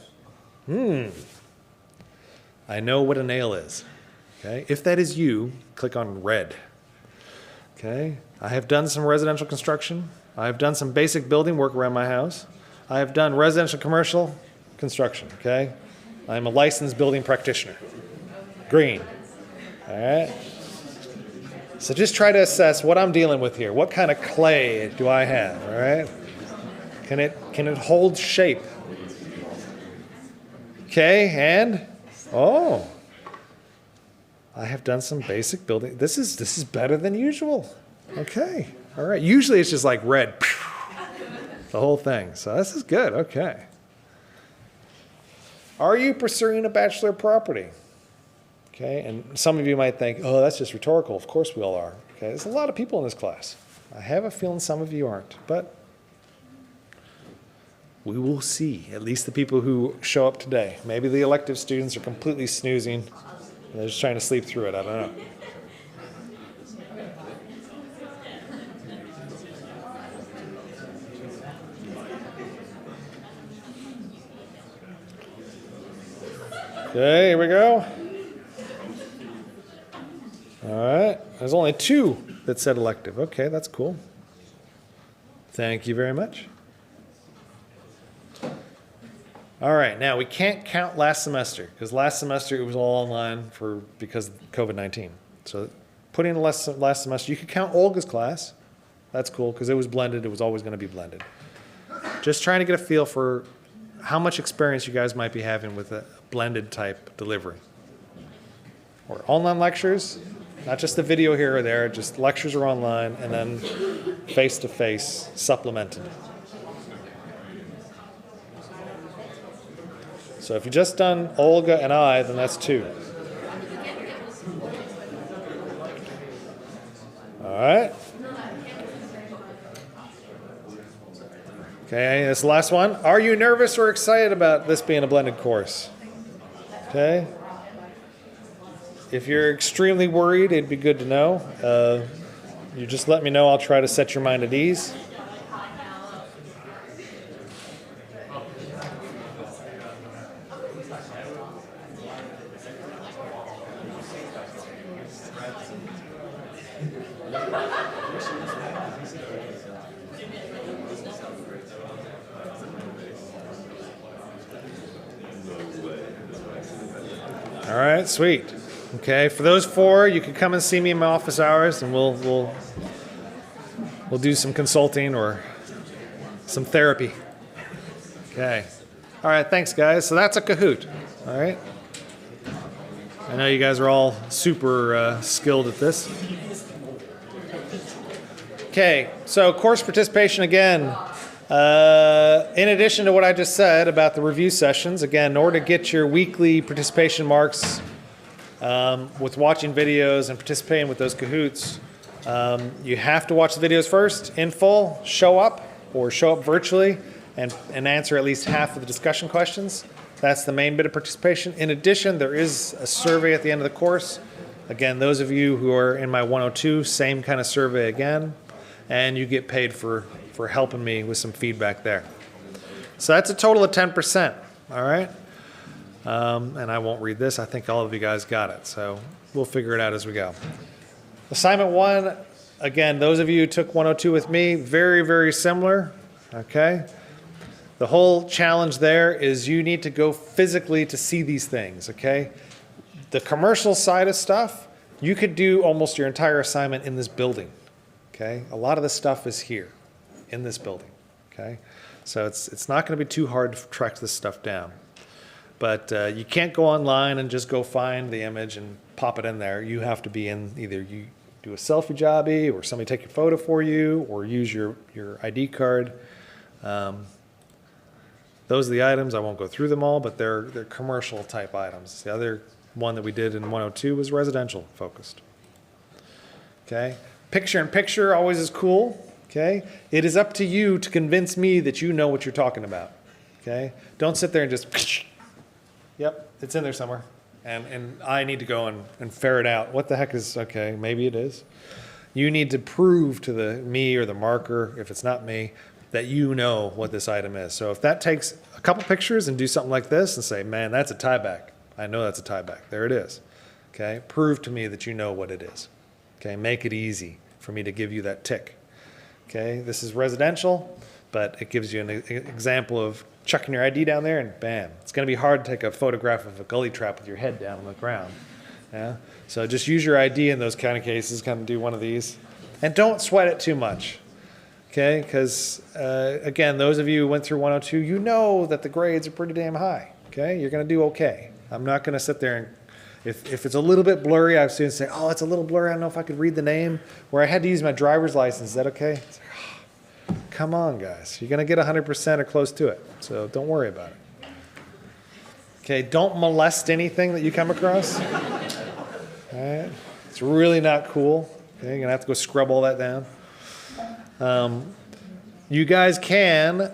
I know what a nail is. Okay. If that is you, click on red. Okay. I have done some residential construction. I have done some basic building work around my house. I have done residential commercial construction. Okay. I'm a licensed building practitioner. Green. All right. So just try to assess what I'm dealing with here. What kind of clay do I have? All right. Can it hold shape? Okay, and oh, I have done some basic building. This is better than usual. Okay, all right. Usually it's just like red, the whole thing. So this is good. Okay. Are you pursuing a bachelor property? Okay, and some of you might think, oh, that's just rhetorical. Of course we all are. Okay, there's a lot of people in this class. I have a feeling some of you aren't, but we will see. At least the people who show up today. Maybe the elective students are completely snoozing. They're just trying to sleep through it. I don't know. Okay, here we go. All right. There's only 2 that said elective. Okay, that's cool. Thank you very much. All All right, now we can't count last semester because last semester it was all online because of COVID-19. So putting in last semester, you could count Olga's class. That's cool because it was blended. It was always going to be blended. Just trying to get a feel for how much experience you guys might be having with a blended type delivery. Or online lectures, not just the video here or there, just lectures are online and then face-to-face supplemented. So if you've just done Olga and I, then that's 2. All right. Okay, this last one. Are you nervous or excited about this being a blended course? Okay. If you're extremely worried, it'd be good to know. You just let me know. I'll try to set your mind at ease. All right, sweet. Okay, for those 4, you can come and see me in my office hours, and we'll do some consulting or some therapy. Okay. All right, thanks, guys. So that's a Kahoot. All right. I know you guys are all super skilled at this. Okay, so course participation again. In addition to what I just said about the review sessions, again, in order to get your weekly participation marks with watching videos and participating with those Kahoots, you have to watch the videos first in full, show up virtually, and answer at least half of the discussion questions. That's the main bit of participation. In addition, there is a survey at the end of the course. Again, those of you who are in my 102, same kind of survey again, and you get paid for helping me with some feedback there. So that's a total of 10%, all right? And I won't read this. I think all of you guys got it, so we'll figure it out as we go. Assignment 1, again, those of you who took 102 with me, very, very similar, okay? The whole challenge there is you need to go physically to see these things, okay? The commercial side of stuff, you could do almost your entire assignment in this building, okay? A lot of the stuff is here in this building, okay? So it's not going to be too hard to track this stuff down. But you can't go online and just go find the image and pop it in there. You have to be in, either you do a selfie jobby or somebody take your photo for you or use your ID card. Those are the items. I won't go through them all, but they're commercial type items. The other one that we did in 102 was residential focused. Okay, picture in picture always is cool. Okay, it is up to you to convince me that you know what you're talking about. Okay, don't sit there and just, yep, it's in there somewhere. And I need to go and ferret out what the heck is, okay, maybe it is. You need to prove to me or the marker, if it's not me, that you know what this item is. So if that takes a couple pictures and do something like this and say, man, that's a tieback. I know that's a tieback. There it is. Okay, prove to me that you know what it is. Okay, make it easy for me to give you that tick. Okay, this is residential, but it gives you an example of chucking your ID down there and bam. It's going to be hard to take a photograph of a gully trap with your head down on the ground. Yeah? So just use your ID in those kind of cases, kind of do one of these. And don't sweat it too much. Okay, because again, those of you who went through 102, you know that the grades are pretty damn high. Okay, you're going to do okay. I'm not going to sit there and, if it's a little bit blurry, I've seen say, oh, it's a little blurry, I don't know if I could read the name, where I had to use my driver's license. Is that okay? It's like, oh, come on, guys. You're going to get 100% or close to it, so don't worry about it. Okay, don't molest anything that you come across. All right, it's really not cool. Okay, you're going to have to go scrub all that down. You guys can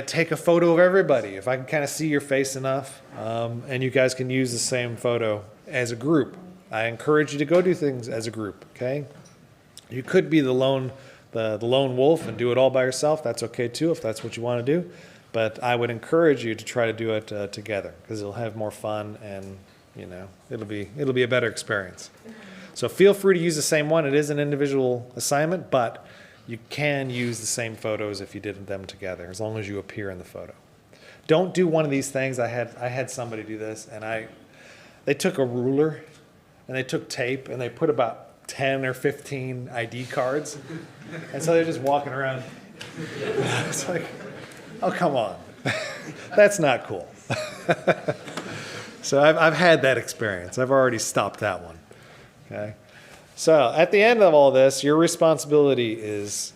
take a photo of everybody if I can kind of see your face enough, and you guys can use the same photo as a group. I encourage you to go do things as a group. Okay, you could be the lone wolf and do it all by yourself. That's okay too if that's what you want to do, but I would encourage you to try to do it together because it'll have more fun and it'll be a better experience. So feel free to use the same one. It is an individual assignment, but you can use the same photos if you did them together, as long as you appear in the photo. Don't do one of these things. I had somebody do this, and they took a ruler and they took tape and they put about 10 or 15 ID cards, and so they're just walking around. It's like, oh, come on. That's not cool. So I've had that experience. I've already stopped that one. Okay. So at the end of all this, your responsibility is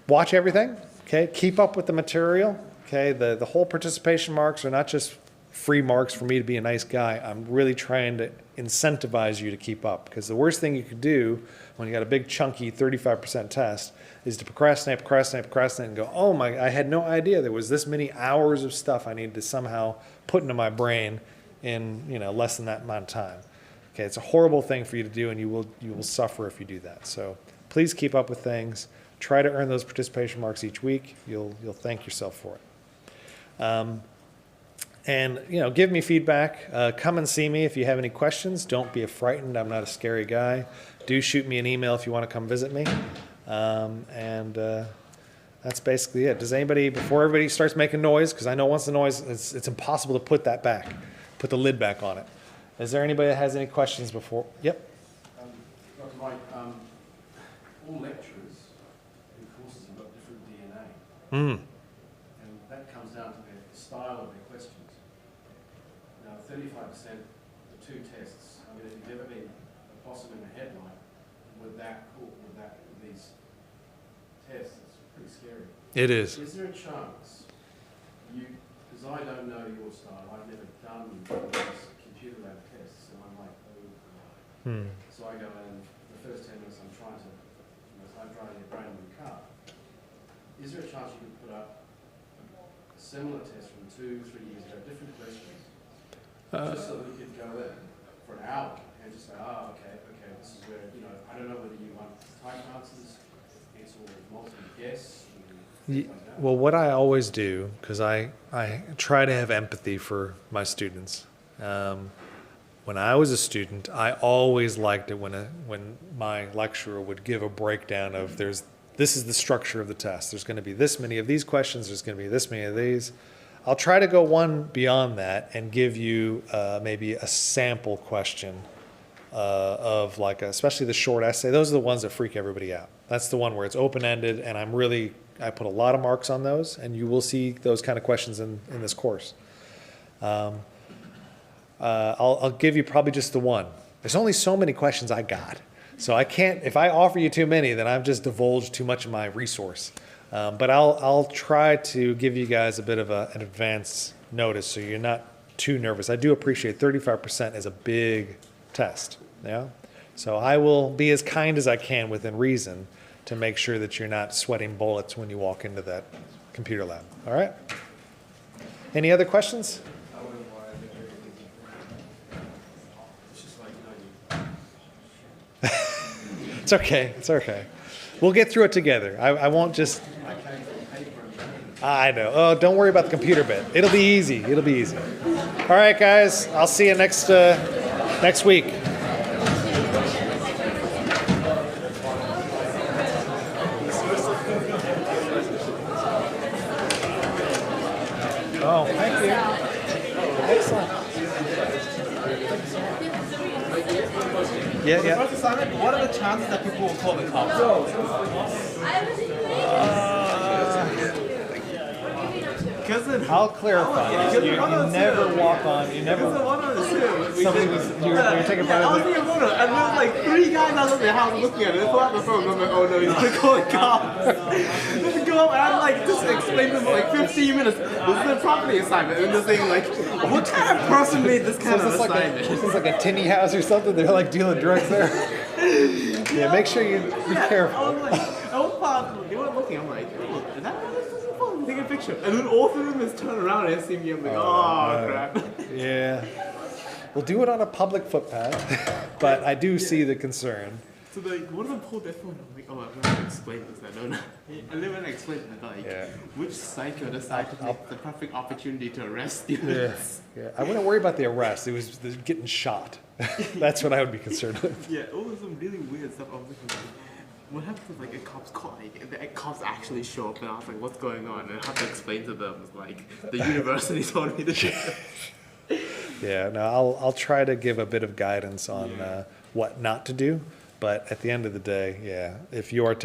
watch everything. Okay. Keep up with the material. Okay. The whole participation marks are not just free marks for me to be a nice guy. I'm really trying to incentivize you to keep up, because the worst thing you could do when you got a big chunky 35% test is to procrastinate and go, oh my, I had no idea there was this many hours of stuff I needed to somehow put into my brain in, less than that amount of time. Okay, it's a horrible thing for you to do, and you will suffer if you do that. So please keep up with things. Try to earn those participation marks each week. You'll thank yourself for it. And give me feedback. Come and see me if you have any questions. Don't be frightened. I'm not a scary guy. Do shoot me an email if you want to come visit me. That's basically it. Does anybody, before everybody starts making noise, because I know once the noise, it's impossible to put that back, put the lid back on it. Is there anybody that has any questions before? Yep. Dr. Mike, all lecturers in courses have got different DNA. And that comes down to the style of their questions. Now, 35%, the two tests, I mean, if you've ever been a possum in a headlight, with these tests, it's pretty scary. It is. Is there a chance because I don't know your style, I've never done these computer lab tests, and I'm like, oh God. So I go in, the first 10 minutes I'm trying to, I'm driving a brand new car. Is there a chance you could put up a similar test from 2-3 years ago, different questions, just so that we could go in for an hour and just say, okay, this is where, I don't know whether you want type answers, it's all multiple guess. Well, what I always do, because I try to have empathy for my students. When I was a student, I always liked it when my lecturer would give a breakdown of this is the structure of the test. There's going to be this many of these questions. There's going to be this many of these. I'll try to go one beyond that and give you maybe a sample question of especially the short essay. Those are the ones that freak everybody out. That's the one where it's open-ended, and I put a lot of marks on those, and you will see those kind of questions in this course. I'll give you probably just the one. There's only so many questions I got. So I can't, if I offer you too many, then I've just divulged too much of my resource. But I'll try to give you guys a bit of an advance notice so you're not too nervous. I do appreciate 35% is a big test. Yeah. So I will be as kind as I can within reason to make sure that you're not sweating bullets when you walk into that computer lab. All right? Any other questions? It's okay. It's okay. We'll get through it together. I won't just... I know. Oh, don't worry about the computer bit. It'll be easy. It'll be easy. All right, guys. I'll see you next week. Oh, thank you. Excellent. Yeah. First assignment, what are the chances that people will call the cops? I'll clarify. You never walk on. You never. Somebody was. You're taking photos. I was taking a photo, and there was like 3 guys out of the house looking at it. They pull out the phone, and I'm like, oh no, he's gonna call the cops. Just go up and like just explain to them for like 15 minutes. This is a property assignment, and they're saying like, what kind of person made this kind of assignment? This is like a tinny house or something. They're like dealing drugs there. Yeah, make sure you be careful. I was like, they weren't looking. I'm like, oh, is that take a picture, and then all of them is turned around and see me. I'm like, oh crap. Yeah. We'll do it on a public footpath, but I do see the concern. So like, what if I pull their phone? I'm like, oh, I'm going to explain this. I don't know. And then when I explain it, like, which psycho decided to make the perfect opportunity to arrest students? Yeah. I wouldn't worry about the arrest. It was getting shot. That's what I would be concerned with. Yeah, all of some really weird stuff. I was looking at. What happens if like a cop's caught, like, the cops actually show up and I was like, what's going on? And I have to explain to them, like, the university told me to do this. Yeah, no, I'll try to give a bit of guidance on what not to do, but at the end of the day, yeah, if you are taking